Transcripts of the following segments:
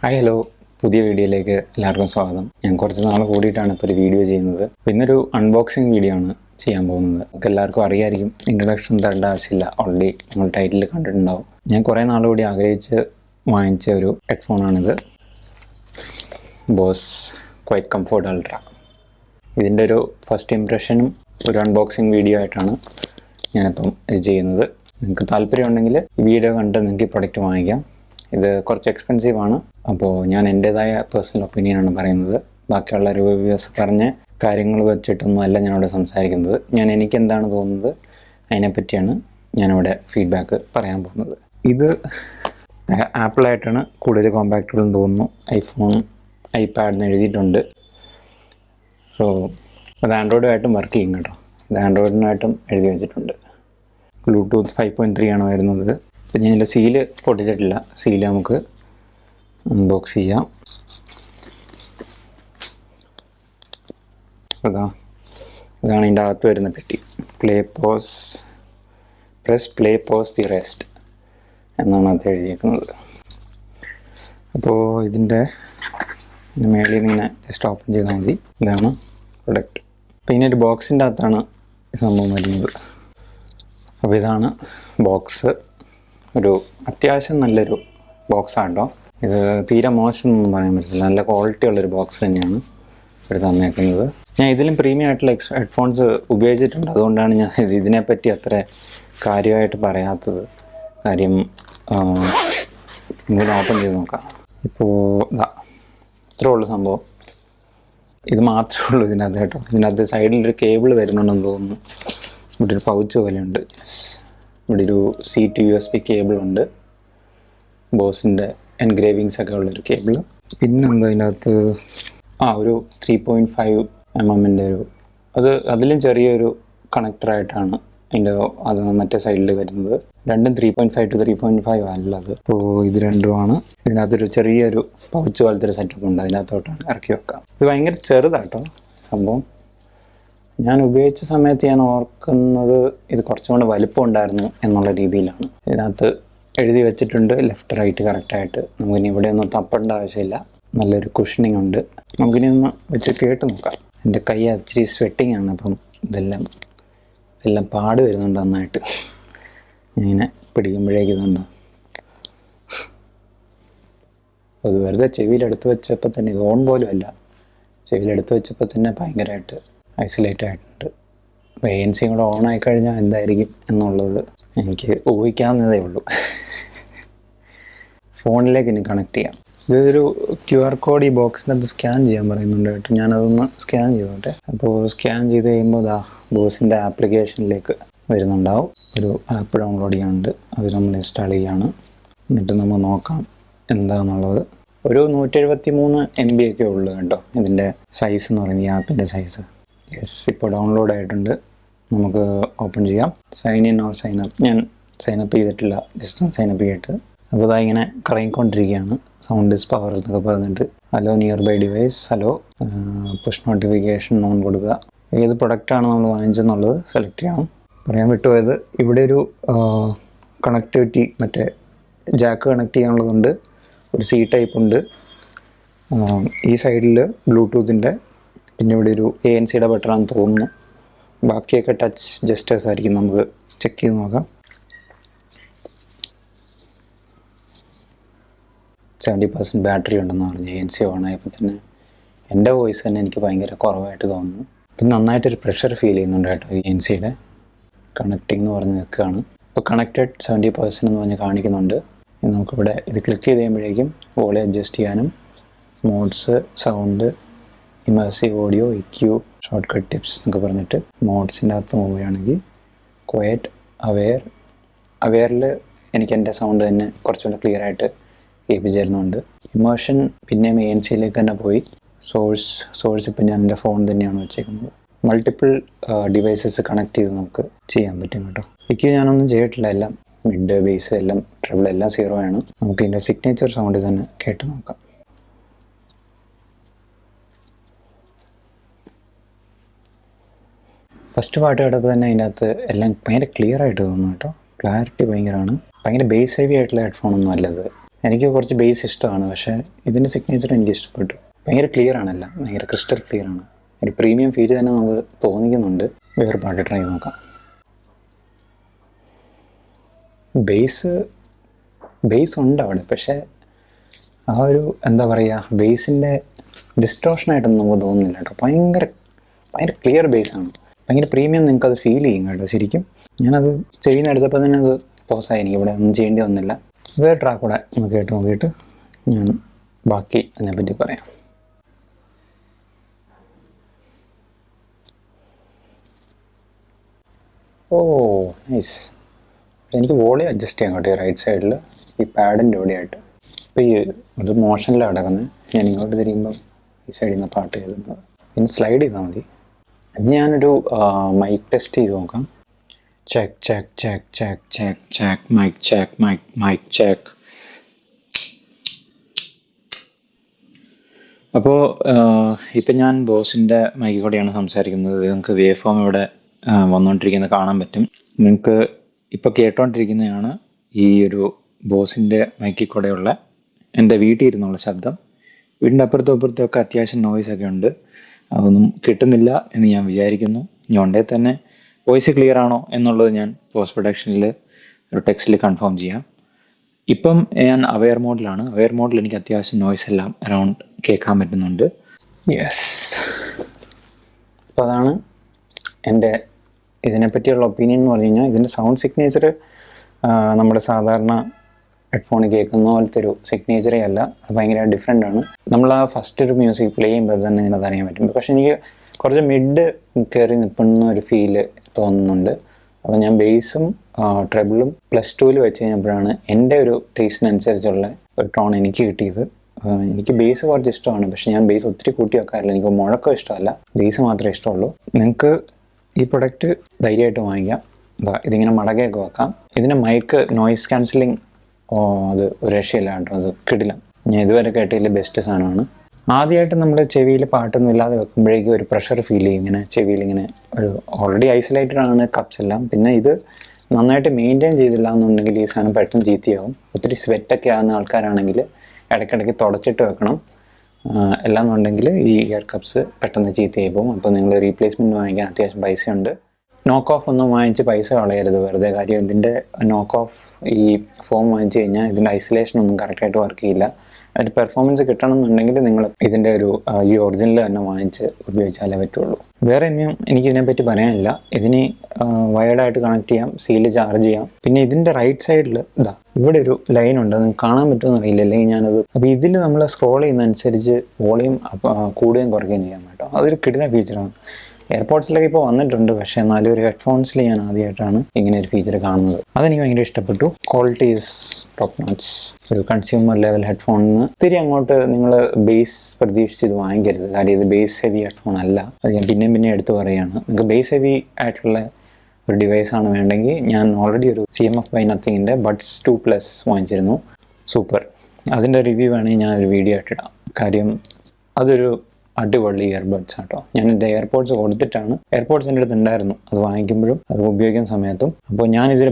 Hi hello, പുതിയ വീഡിയോയിലേക്ക് എല്ലാവർക്കും സ്വാഗതം. ഞാൻ കുറച്ച് നാൾ കൂടിയിട്ടാണ് ഇപ്പോൾ ഒരു വീഡിയോ ചെയ്യുന്നത്. ഇന്നൊരു അൺബോക്സിങ് വീഡിയോ ആണ് ചെയ്യാൻ പോകുന്നത്. നമുക്ക് എല്ലാവർക്കും അറിയായിരിക്കും, ഇൻട്രൊഡക്ഷൻ തരേണ്ട ആവശ്യമില്ല, ഓൾറെഡി നിങ്ങൾ ടൈറ്റിൽ കണ്ടിട്ടുണ്ടാവും. ഞാൻ കുറേ നാൾ കൂടി ആഗ്രഹിച്ച് വാങ്ങിച്ച ഒരു ഹെഡ്ഫോണാണിത്. Bose QuietComfort Ultra. ഇതിൻ്റെ ഒരു ഫസ്റ്റ് ഇംപ്രഷനും ഒരു അൺബോക്സിങ് വീഡിയോ ആയിട്ടാണ് ഞാനിപ്പം ഇത് ചെയ്യുന്നത്. നിങ്ങൾക്ക് താല്പര്യമുണ്ടെങ്കിൽ ഈ വീഡിയോ കണ്ട് നിങ്ങൾക്ക് ഈ പ്രൊഡക്റ്റ് വാങ്ങിക്കാം. ഇത് കുറച്ച് എക്സ്പെൻസീവാണ്. അപ്പോൾ ഞാൻ എൻ്റേതായ പേഴ്സണൽ ഒപ്പീനിയനാണ് പറയുന്നത്. ബാക്കിയുള്ള റിവ്യൂവേഴ്സ് പറഞ്ഞ കാര്യങ്ങൾ വെച്ചിട്ടൊന്നും അല്ല ഞാനിവിടെ സംസാരിക്കുന്നത്. എനിക്ക് എന്താണ് തോന്നുന്നത് അതിനെപ്പറ്റിയാണ് ഞാനിവിടെ ഫീഡ്ബാക്ക് പറയാൻ പോകുന്നത്. ഇത് ആപ്പിളായിട്ടാണ് കൂടുതൽ കോമ്പാക്റ്റബിൾ എന്ന് തോന്നുന്നു. ഐഫോൺ, ഐപാഡ് എന്ന് എഴുതിയിട്ടുണ്ട്. സോ അത് ആൻഡ്രോയിഡുമായിട്ടും വർക്ക് ചെയ്യും കേട്ടോ. ഇത് ആൻഡ്രോയിഡിനായിട്ടും എഴുതി വെച്ചിട്ടുണ്ട്. ബ്ലൂടൂത്ത് 5.3 ആണ് വരുന്നത്. അപ്പം ഞാൻ ഇതിൻ്റെ സീല് പൊട്ടിച്ചിട്ടില്ല. സീല് നമുക്ക് അൺബോക്സ് ചെയ്യാം. ഇതാണ് ഇതിൻ്റെ അകത്ത് വരുന്ന പെട്ടി. Press play pose the rest എന്നാണ് അത് എഴുതിയിരിക്കുന്നത്. അപ്പോൾ ഇതിൻ്റെ മേളിൽ നിന്ന് ഇങ്ങനെ ജസ്റ്റ് ഓപ്പൺ ചെയ്താൽ മതി. ഇതാണ് പ്രൊഡക്റ്റ്. അപ്പോൾ ഇതിനൊരു ബോക്സിൻ്റെ അകത്താണ് ഈ സംഭവം വരുന്നത്. അപ്പോൾ ഇതാണ് ബോക്സ്. ഒരു അത്യാവശ്യം നല്ലൊരു ബോക്സാണ് കേട്ടോ. ഇത് തീരെ മോശമൊന്നും പറയാൻ പറ്റില്ല. നല്ല ക്വാളിറ്റി ഉള്ളൊരു ബോക്സ് തന്നെയാണ് ഇവർ തന്നേക്കുന്നത്. ഞാൻ ഇതിലും പ്രീമിയം ആയിട്ടുള്ള ഹെഡ്ഫോൺസ് ഉപയോഗിച്ചിട്ടുണ്ട്. അതുകൊണ്ടാണ് ഞാൻ ഇതിനെപ്പറ്റി അത്ര കാര്യമായിട്ട് പറയാത്തത്. കാര്യം ഇങ്ങനെ ഓപ്പൺ ചെയ്ത് നോക്കാം. ഇപ്പോൾ ഇത്രേ ഉള്ളൂ സംഭവം. ഇത് മാത്രമേ ഉള്ളൂ ഇതിനകത്ത് കേട്ടോ. ഇതിനകത്ത് സൈഡിലൊരു കേബിൾ വരുന്നുണ്ടെന്ന് തോന്നുന്നു. ഇവിടെ ഒരു പൗച്ച് പോലെയുണ്ട്. ഇവിടെ ഒരു C to USB കേബിളുണ്ട്. ബോസിൻ്റെ എൻഗ്രേവിങ്സ് ഒക്കെ ഉള്ളൊരു കേബിൾ. പിന്നെന്താ ഇതിനകത്ത് ഒരു 3.5 mm അതിലും ചെറിയൊരു കണക്ടറായിട്ടാണ് അത് മറ്റേ സൈഡിൽ വരുന്നത്. രണ്ടും 3.5 to 3.5 അല്ലത്. അപ്പോൾ ഇത് രണ്ടുമാണ്. ഇതിനകത്തൊരു ചെറിയൊരു പൗച്ച് പോലത്തെ ഒരു സെറ്റപ്പ് ഉണ്ട്. അതിനകത്തോട്ടാണ് ഇറക്കി വെക്കാം. ഇത് ഭയങ്കര ചെറുതാട്ടോ സംഭവം. ഞാൻ ഉപയോഗിച്ച സമയത്ത് ഞാൻ ഓർക്കുന്നത് ഇത് കുറച്ചും കൂടെ വലിപ്പം ഉണ്ടായിരുന്നു എന്നുള്ള രീതിയിലാണ്. ഇതിനകത്ത് എഴുതി വെച്ചിട്ടുണ്ട് ലെഫ്റ്റ് റൈറ്റ് കറക്റ്റായിട്ട്. നമുക്കിനി ഇവിടെ ഒന്നും തപ്പേണ്ട ആവശ്യമില്ല. നല്ലൊരു കുഷനിങ് ഉണ്ട്. നമുക്കിനി ഒന്ന് വെച്ച് കേട്ട് നോക്കാം. എൻ്റെ കൈ ഇച്ചിരി സ്വെറ്റിംഗ് ആണ്. അപ്പം ഇതെല്ലാം പാട് വരുന്നുണ്ട് നന്നായിട്ട്. ഇങ്ങനെ പിടിക്കുമ്പോഴേക്ക് ഇതുണ്ട്. അത് വെറുതെ ചെവിയിലെടുത്ത് വെച്ചപ്പോൾ തന്നെ, ഇത് ഓൺ പോലും അല്ല, ചെവിയിലെടുത്ത് വെച്ചപ്പോൾ തന്നെ ഭയങ്കരമായിട്ട് ഐസൊലേറ്റ് ആയിട്ടുണ്ട്. അപ്പോൾ ANC കൂടെ ഓണായി കഴിഞ്ഞാൽ എന്തായിരിക്കും എന്നുള്ളത് എനിക്ക് ഊഹിക്കാവുന്നതേ ഉള്ളൂ. ഫോണിലേക്ക് ഇനി കണക്ട് ചെയ്യാം. ഇതൊരു QR കോഡ് ഈ ബോക്സിനകത്ത് സ്കാൻ ചെയ്യാൻ പറയുന്നുണ്ട് കേട്ടോ. ഞാനതൊന്ന് സ്കാൻ ചെയ്തോട്ടെ. അപ്പോൾ സ്കാൻ ചെയ്ത് കഴിയുമ്പോൾ ബോസിൻ്റെ ആപ്ലിക്കേഷനിലേക്ക് വരുന്നുണ്ടാവും. ഒരു ആപ്പ് ഡൗൺലോഡ് ചെയ്യാനുണ്ട്. അത് നമ്മൾ ഇൻസ്റ്റാൾ ചെയ്യാണ്. എന്നിട്ട് നമ്മൾ നോക്കാം എന്താണെന്നുള്ളത്. ഒരു 173 MB ഒക്കെ ഉള്ളു കേട്ടോ ഇതിൻ്റെ സൈസ് എന്ന് പറയുന്നത്, ഈ ആപ്പിൻ്റെ സൈസ്. ഇപ്പോൾ ഡൗൺലോഡ് ആയിട്ടുണ്ട്. നമുക്ക് ഓപ്പൺ ചെയ്യാം. Sign in or sign up. ഞാൻ സൈൻ അപ്പ് ചെയ്തിട്ടില്ല, ജസ്റ്റ് ഒന്ന് സൈൻ അപ്പ് ചെയ്തിട്ട്. അപ്പോൾ ഇങ്ങനെ കറങ്ങിക്കൊണ്ടിരിക്കുകയാണ്. സൗണ്ട് ഇസ് പവർ എന്നൊക്കെ പറഞ്ഞിട്ട്. Hello nearby device, hello, push notification on കൊടുക്കുക. ഏത് പ്രൊഡക്റ്റാണ് നമ്മൾ വാങ്ങിച്ചെന്നുള്ളത് സെലക്ട് ചെയ്യണം. പറയാൻ വിട്ടുപോയത്, ഇവിടെ ഒരു കണക്ടിവിറ്റി, മറ്റേ ജാക്ക് കണക്ട് ചെയ്യാനുള്ളതുണ്ട്. ഒരു C ടൈപ്പ് ഉണ്ട്. ഈ സൈഡിൽ ബ്ലൂടൂത്തിൻ്റെ, പിന്നെ ഇവിടെ ഒരു ANC ബട്ടണാണെന്ന് തോന്നുന്നു. ബാക്കിയൊക്കെ ടച്ച് ജസ്റ്റേഴ്സ് ആയിരിക്കും. നമുക്ക് ചെക്ക് ചെയ്ത് നോക്കാം. 70% ബാറ്ററി ഉണ്ടെന്ന് പറഞ്ഞു. ANC ഓണായപ്പോൾ തന്നെ എൻ്റെ വോയിസ് തന്നെ എനിക്ക് ഭയങ്കര കുറവായിട്ട് തോന്നുന്നു. പിന്നെ നന്നായിട്ടൊരു പ്രഷർ ഫീൽ ചെയ്യുന്നുണ്ട് കേട്ടോ ഈ ANC കണക്റ്റിംഗ് എന്ന് പറഞ്ഞ് നിൽക്കുകയാണ്. ഇപ്പോൾ കണക്റ്റഡ് 70% എന്ന് പറഞ്ഞ് കാണിക്കുന്നുണ്ട്. നമുക്കിവിടെ ഇത് ക്ലിക്ക് ചെയ്ത് കഴിയുമ്പോഴേക്കും വോളിയം അഡ്ജസ്റ്റ് ചെയ്യാനും, modes, sound, immersive audio, EQ, short cut tips എന്നൊക്കെ പറഞ്ഞിട്ട് മോഡ്സിൻ്റെ അകത്ത് പോവുകയാണെങ്കിൽ ക്വയറ്റ്, അവെയറിൽ എനിക്ക് എൻ്റെ സൗണ്ട് തന്നെ കുറച്ചുകൂടെ ക്ലിയർ ആയിട്ട് കേൾപ്പിച്ചിരുന്നുണ്ട്. ഇമേർഷൻ പിന്നെയും ANC തന്നെ പോയി. സോഴ്സ് ഇപ്പം ഞാൻ എൻ്റെ ഫോൺ തന്നെയാണ് വെച്ചേക്കുന്നത്. മൾട്ടിപ്പിൾ ഡിവൈസസ് കണക്ട് ചെയ്ത് നമുക്ക് ചെയ്യാൻ പറ്റും കേട്ടോ. EQ ഞാനൊന്നും ചെയ്തിട്ടില്ല. എല്ലാം മിഡ്, ബേസ്, എല്ലാം ട്രിബിൾ, എല്ലാം 0 ആണ്. നമുക്ക് ഇതിൻ്റെ സിഗ്നേച്ചർ സൗണ്ട് തന്നെ കേട്ട് നോക്കാം. ഫസ്റ്റ് പാട്ട് കേട്ടപ്പോൾ തന്നെ അതിനകത്ത് എല്ലാം ഭയങ്കര ക്ലിയർ ആയിട്ട് തോന്നുന്നു കേട്ടോ. ക്ലാരിറ്റി ഭയങ്കരമാണ്. ഭയങ്കര ബേസ് ഹെവി ആയിട്ടുള്ള ഹെഡ്ഫോണൊന്നും അല്ലത്. എനിക്ക് കുറച്ച് ബേസ് ഇഷ്ടമാണ്, പക്ഷേ ഇതിൻ്റെ സിഗ്നേച്ചർ എനിക്ക് ഇഷ്ടപ്പെട്ടു. ഭയങ്കര ക്ലിയർ ആണല്ല, ഭയങ്കര ക്രിസ്റ്റൽ ക്ലിയർ ആണ്. ഒരു പ്രീമിയം ഫീൽ തന്നെ നമുക്ക് തോന്നിക്കുന്നുണ്ട്. വേറെ പാട്ട് ട്രൈ നോക്കാം. ബേസ് ഉണ്ട് അവിടെ, പക്ഷേ ആ ഒരു എന്താ പറയുക, ബേസിൻ്റെ ഡിസ്റ്റോഷനായിട്ടൊന്നും നമുക്ക് തോന്നുന്നില്ല കേട്ടോ. ഭയങ്കര ക്ലിയർ ബേസാണ്, ഭയങ്കര പ്രീമിയം. നിങ്ങൾക്കത് ഫീൽ ചെയ്യും കേട്ടോ. ശരിക്കും ഞാനത് ചെയ്യുന്നെടുത്തപ്പോൾ തന്നെ അത് പോസായി, എനിക്ക് ഇവിടെ ഒന്നും ചെയ്യേണ്ടി വന്നില്ല. വേറെ ട്രാക്ക് കൂടെ ഒന്ന് കേട്ട് നോക്കിയിട്ട് ഞാൻ ബാക്കി അതിനെപ്പറ്റി പറയാം. ഓ നൈസ്. എനിക്ക് വോളിയം അഡ്ജസ്റ്റ് ചെയ്യാൻ കേട്ടോ, റൈറ്റ് സൈഡിൽ ഈ പാഡിൻ്റെ ഇവിടെയായിട്ട്. ഇപ്പോൾ ഈ ഇത് മോഷനിലാണ് കിടക്കുന്നത്. ഞാൻ ഇങ്ങോട്ട് തിരിയുമ്പം ഈ സൈഡിൽ നിന്ന് പാട്ട് കേൾക്കുന്നത്. ഇനി സ്ലൈഡ് ചെയ്താൽ മതി. ഇത് ഞാനൊരു മൈക്ക് ടെസ്റ്റ് ചെയ്ത് നോക്കാം. Check check check check check check mic check mic check. അപ്പോൾ ഇപ്പം ഞാൻ ബോസിൻ്റെ മൈക്കിൽ കൂടെയാണ് സംസാരിക്കുന്നത്. നിങ്ങൾക്ക് വേവ് ഫോം ഇവിടെ വന്നുകൊണ്ടിരിക്കുന്നത് കാണാൻ പറ്റും. നിങ്ങൾക്ക് ഇപ്പോൾ കേട്ടോണ്ടിരിക്കുന്നതാണ് ഈ ഒരു ബോസിൻ്റെ മൈക്കിൽ കൂടെയുള്ള എൻ്റെ വീട്ടിൽ ഇരുന്നുള്ള ശബ്ദം. വീടിൻ്റെ അപ്പുറത്തും അപ്പുറത്തും ഒക്കെ അത്യാവശ്യം നോയ്സൊക്കെ ഉണ്ട്. അതൊന്നും കിട്ടുന്നില്ല എന്ന് ഞാൻ വിചാരിക്കുന്നു. ഞൊണ്ടേ തന്നെ വോയിസ് ക്ലിയർ ആണോ എന്നുള്ളത് ഞാൻ പോസ്റ്റ് പ്രൊഡക്ഷനിൽ ഒരു ടെക്സ്റ്റിൽ കൺഫേം ചെയ്യാം. ഇപ്പം ഞാൻ അവെയർ മോഡിലാണ്. അവെയർ മോഡിൽ എനിക്ക് അത്യാവശ്യം നോയ്സ് എല്ലാം അറൗണ്ട് കേൾക്കാൻ പറ്റുന്നുണ്ട്. യെസ്, അപ്പോൾ അതാണ് എൻ്റെ ഇതിനെപ്പറ്റിയുള്ള ഒപ്പീനിയൻ എന്ന് പറഞ്ഞു കഴിഞ്ഞാൽ, ഇതിൻ്റെ സൗണ്ട് സിഗ്നേച്ചർ നമ്മുടെ സാധാരണ ഹെഡ്ഫോണിൽ കേൾക്കുന്ന പോലത്തെ ഒരു സിഗ്നേച്ചറേ അല്ല. അത് ഭയങ്കര ഡിഫറെൻ്റ് ആണ്. നമ്മൾ ആ ഫസ്റ്റ് ഒരു മ്യൂസിക് പ്ലേ ചെയ്യുമ്പോൾ തന്നെ ഇതിനകത്ത് അറിയാൻ പറ്റും. പക്ഷേ എനിക്ക് കുറച്ച് മിഡ് കയറി നിൽക്കുന്ന ഒരു ഫീല് തോന്നുന്നുണ്ട്. അപ്പോൾ ഞാൻ ബേസും ട്രെബിളും +2 വെച്ച് കഴിഞ്ഞപ്പോഴാണ് എൻ്റെ ഒരു ടേസ്റ്റിനനുസരിച്ചുള്ള ഒരു ടോൺ എനിക്ക് കിട്ടിയത്. എനിക്ക് ബേസ് കുറച്ച് ഇഷ്ടമാണ്, പക്ഷേ ഞാൻ ബേസ് ഒത്തിരി കൂട്ടി വെക്കാറില്ല. എനിക്ക് മുഴക്കം ഇഷ്ടമല്ല, ബേസ് മാത്രമേ ഇഷ്ടമുള്ളൂ. നിങ്ങൾക്ക് ഈ പ്രൊഡക്റ്റ് ധൈര്യമായിട്ട് വാങ്ങിക്കാം. ഇതിങ്ങനെ മടകയൊക്കെ വെക്കാം. ഇതിൻ്റെ മൈക്ക് നോയ്സ് ക്യാൻസലിങ് അത് ഒരു രക്ഷയില്ല കേട്ടോ. അത് കിടിലം. ഞാൻ ഇതുവരെ കേട്ടതിൽ ബെസ്റ്റ് സാധനമാണ്. ആദ്യമായിട്ട് നമ്മുടെ ചെവിയിൽ പാട്ടൊന്നും ഇല്ലാതെ വെക്കുമ്പോഴേക്കും ഒരു പ്രഷർ ഫീൽ ചെയ്യും. ഇങ്ങനെ ചെവിയിൽ ഇങ്ങനെ ഒരു ഓൾറെഡി ഐസൊലേറ്റഡ് ആണ് കപ്സ് എല്ലാം. പിന്നെ ഇത് നന്നായിട്ട് മെയിൻറ്റെയിൻ ചെയ്തില്ല എന്നുണ്ടെങ്കിൽ ഈ സാധനം പെട്ടെന്ന് ചീത്തയാവും. ഒത്തിരി സ്വെറ്റൊക്കെ ആകുന്ന ആൾക്കാരാണെങ്കിൽ ഇടയ്ക്കിടയ്ക്ക് തുടച്ചിട്ട് വെക്കണം. അല്ലാന്നുണ്ടെങ്കിൽ ഈ ഇയർ കപ്സ് പെട്ടെന്ന് ചീത്തയായി പോകും. അപ്പോൾ നിങ്ങൾ റീപ്ലേസ്മെൻറ്റ് വാങ്ങിക്കാൻ അത്യാവശ്യം പൈസയുണ്ട്. നോക്ക് ഓഫ് ഒന്നും വാങ്ങിച്ച് പൈസ കളയരുത് വെറുതെ. കാര്യം ഇതിൻ്റെ നോക്ക് ഓഫ് ഈ ഫോം വാങ്ങിച്ച് കഴിഞ്ഞാൽ ഇതിൻ്റെ ഐസൊലേഷൻ ഒന്നും കറക്റ്റായിട്ട് വർക്ക് ചെയ്യില്ല. അതിൻ്റെ പെർഫോമൻസ് കിട്ടണം എന്നുണ്ടെങ്കിൽ നിങ്ങൾ ഇതിൻ്റെ ഒരു ഈ ഒറിജിനൽ തന്നെ വാങ്ങിച്ച് ഉപയോഗിച്ചാലേ പറ്റുള്ളൂ. വേറെ ഒന്നും എനിക്കിതിനെപ്പറ്റി പറയാനില്ല. ഇതിന് വയർഡായിട്ട് കണക്ട് ചെയ്യാം, സീല് ചാർജ് ചെയ്യാം. പിന്നെ ഇതിൻ്റെ റൈറ്റ് സൈഡിൽ ഇവിടെ ഒരു ലൈൻ ഉണ്ട്, അത് കാണാൻ പറ്റുമെന്ന് അറിയില്ല. അല്ലെങ്കിൽ ഞാനത് അപ്പോൾ ഇതിൽ നമ്മൾ സ്ക്രോൾ ചെയ്യുന്നതനുസരിച്ച് വോളിയം കൂടുകയും കുറയ്ക്കുകയും ചെയ്യാൻ കേട്ടോ. അതൊരു കിടിലൻ ഫീച്ചറാണ്. എയർപോഡ്സിലൊക്കെ ഇപ്പോൾ വന്നിട്ടുണ്ട്, പക്ഷേ എന്നാലും ഒരു ഹെഡ്ഫോൺസിൽ ഞാൻ ആദ്യമായിട്ടാണ് ഇങ്ങനെ ഒരു ഫീച്ചർ കാണുന്നത്. അതെനിക്ക് ഭയങ്കര ഇഷ്ടപ്പെട്ടു. Quality is top notch. ഒരു കൺസ്യൂമർ ലെവൽ ഹെഡ്ഫോണിന് ഒത്തിരി അങ്ങോട്ട് നിങ്ങൾ ബേസ് പ്രതീക്ഷിച്ച് ഇത് വാങ്ങിക്കരുത്. കാര്യം ഇത് ബേസ് ഹെവി ഹെഡ്ഫോൺ അല്ല. അത് ഞാൻ പിന്നെ എടുത്ത് പറയുകയാണ്. നിങ്ങൾക്ക് ബേസ് ഹെവി ആയിട്ടുള്ള ഒരു ഡിവൈസാണ് വേണ്ടെങ്കിൽ ഞാൻ ഓൾറെഡി ഒരു CMF by Nothingൻ്റെ ബഡ്സ് 2+ വാങ്ങിച്ചിരുന്നു. സൂപ്പർ. അതിൻ്റെ റിവ്യൂ വേണമെങ്കിൽ ഞാനൊരു വീഡിയോ ആയിട്ടിടാം. കാര്യം അതൊരു അടിപൊളി ഇയർബഡ്സ് ആട്ടോ. ഞാൻ എൻ്റെ എയർപോഡ്സ് കൊടുത്തിട്ടാണ്. എയർപോഡ്സ് എൻ്റെ അടുത്ത് ഉണ്ടായിരുന്നു അത് വാങ്ങിക്കുമ്പോഴും അത് ഉപയോഗിക്കുന്ന സമയത്തും. അപ്പോൾ ഞാനിതിൽ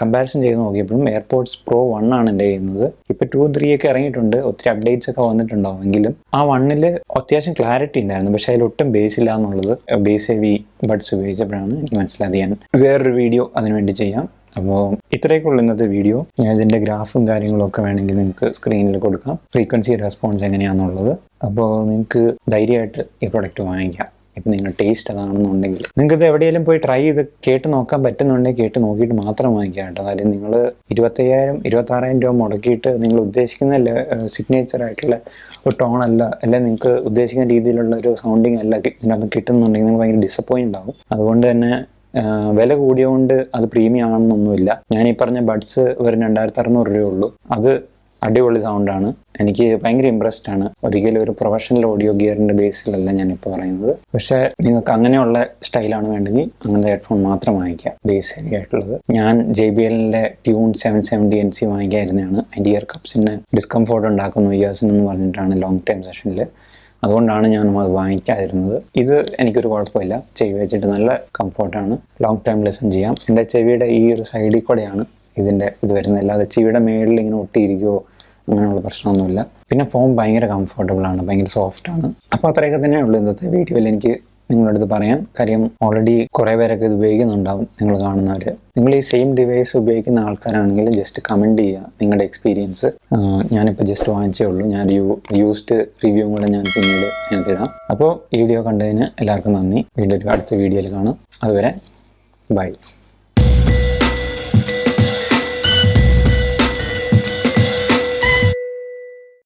കമ്പാരിസൺ ചെയ്ത് നോക്കിയപ്പോഴും എയർപോഡ്സ് Pro 1 ആണ് എൻ്റെ ചെയ്യുന്നത്. ഇപ്പോൾ 2, 3 ഒക്കെ ഇറങ്ങിയിട്ടുണ്ട്, ഒത്തിരി അപ്ഡേറ്റ്സ് ഒക്കെ വന്നിട്ടുണ്ടാവും. എങ്കിലും ആ 1-ൽ അത്യാവശ്യം ക്ലാരിറ്റി ഉണ്ടായിരുന്നു, പക്ഷേ അതിലൊട്ടും ബേസ് ഇല്ല എന്നുള്ളത് ബേസ് ഹെവി ബഡ്സ് ഉപയോഗിച്ചപ്പോഴാണ് എനിക്ക് മനസ്സിലായത്. ഞാൻ വേറൊരു വീഡിയോ അതിനുവേണ്ടി ചെയ്യാം. അപ്പോൾ ഇത്രയൊക്കെയുള്ള ഇന്നത്തെ വീഡിയോ. ഞാൻ ഇതിൻ്റെ ഗ്രാഫും കാര്യങ്ങളൊക്കെ വേണമെങ്കിൽ നിങ്ങൾക്ക് സ്ക്രീനിൽ കൊടുക്കാം, ഫ്രീക്വൻസി റെസ്പോൺസ് എങ്ങനെയാണെന്നുള്ളത്. അപ്പോൾ നിങ്ങൾക്ക് ധൈര്യമായിട്ട് ഈ പ്രൊഡക്റ്റ് വാങ്ങിക്കാം. ഇപ്പം നിങ്ങളുടെ ടേസ്റ്റ് അതാണെന്നുണ്ടെങ്കിൽ നിങ്ങൾക്കിത് എവിടെയെങ്കിലും പോയി ട്രൈ ചെയ്ത് കേട്ട് നോക്കാൻ പറ്റുന്നുണ്ടെങ്കിൽ കേട്ട് നോക്കിയിട്ട് മാത്രം വാങ്ങിക്കാം കേട്ടോ. കാര്യം നിങ്ങൾ 25,000-26,000 രൂപ മുടക്കിയിട്ട് നിങ്ങൾ ഉദ്ദേശിക്കുന്ന സിഗ്നേച്ചർ ആയിട്ടുള്ള ഒരു ടോണല്ല, അല്ലെങ്കിൽ നിങ്ങൾക്ക് ഉദ്ദേശിക്കുന്ന രീതിയിലുള്ള ഒരു സൗണ്ടിങ് അല്ല ഇതിനകത്ത് കിട്ടുന്നുണ്ടെങ്കിൽ നിങ്ങൾ ഭയങ്കര ഡിസപ്പോയിൻ്റ് ആവും. അതുകൊണ്ട് തന്നെ വില കൂടിയതുകൊണ്ട് അത് പ്രീമിയം ആണെന്നൊന്നുമില്ല. ഞാൻ ഈ പറഞ്ഞ ബഡ്സ് വെറും 2,600 രൂപയുള്ളൂ. അത് അടിപൊളി സൗണ്ടാണ്. എനിക്ക് ഭയങ്കര ഇമ്പ്രസ്ഡ് ആണ്. ഒരിക്കലും ഒരു പ്രൊഫഷണൽ ഓഡിയോ ഗിയറിൻ്റെ ബേസിലല്ല ഞാനിപ്പോൾ പറയുന്നത്. പക്ഷേ നിങ്ങൾക്ക് അങ്ങനെയുള്ള സ്റ്റൈലാണ് വേണ്ടെങ്കിൽ അങ്ങനത്തെ ഹെഡ്ഫോൺ മാത്രം വാങ്ങിക്കാം, ബേസ് ഹെവി ആയിട്ടുള്ളത്. ഞാൻ JBLൻ്റെ ട്യൂൺ 770NC വാങ്ങിക്കാതിരുന്നതാണ്. അതിൻ്റെ ഇയർ കപ്സിന് ഡിസ്കംഫോർട്ട് ഉണ്ടാക്കുന്നു ഇയേഴ്സിനെന്ന് പറഞ്ഞിട്ടാണ് ലോങ് ടൈം സെഷനിൽ. അതുകൊണ്ടാണ് ഞാൻ അത് വാങ്ങിക്കാതിരുന്നത്. ഇത് എനിക്കൊരു കുഴപ്പമില്ല, ചെവി വെച്ചിട്ട് നല്ല കംഫോർട്ടാണ്, ലോങ് ടൈം ലിസൺ ചെയ്യാം. എൻ്റെ ചെവിയുടെ ഈ ഒരു സൈഡിൽ കൂടെയാണ് ഇത് വരുന്നത്. അല്ലാതെ ചെവിയുടെ മേളിൽ ഇങ്ങനെ ഒട്ടിയിരിക്കുകയോ അങ്ങനെയുള്ള പ്രശ്നമൊന്നുമില്ല. പിന്നെ ഫോൺ ഭയങ്കര കംഫർട്ടബിളാണ്, ഭയങ്കര സോഫ്റ്റാണ്. അപ്പോൾ അത്രയൊക്കെ തന്നെ ഉള്ളൂ ഇന്നത്തെ വീഡിയോയിൽ എനിക്ക് നിങ്ങളുടെ അടുത്ത് പറയാൻ. കാര്യം ഓൾറെഡി കുറേ പേരൊക്കെ ഇത് ഉപയോഗിക്കുന്നുണ്ടാവും, നിങ്ങൾ കാണുന്നവർ. നിങ്ങൾ ഈ സെയിം ഡിവൈസ് ഉപയോഗിക്കുന്ന ആൾക്കാരാണെങ്കിൽ ജസ്റ്റ് കമൻറ്റ് ചെയ്യുക നിങ്ങളുടെ എക്സ്പീരിയൻസ്. ഞാനിപ്പോൾ ജസ്റ്റ് വാങ്ങിച്ചേ ഉള്ളൂ, ഞാൻ യൂസ്ഡ് റിവ്യൂവും കൂടെ ഞാൻ പിന്നീട് ഇതിനകത്തിടാം. അപ്പോൾ ഈ വീഡിയോ കണ്ടതിന് എല്ലാവർക്കും നന്ദി. വീണ്ടും അടുത്ത വീഡിയോയിൽ കാണാം. അതുവരെ ബൈ.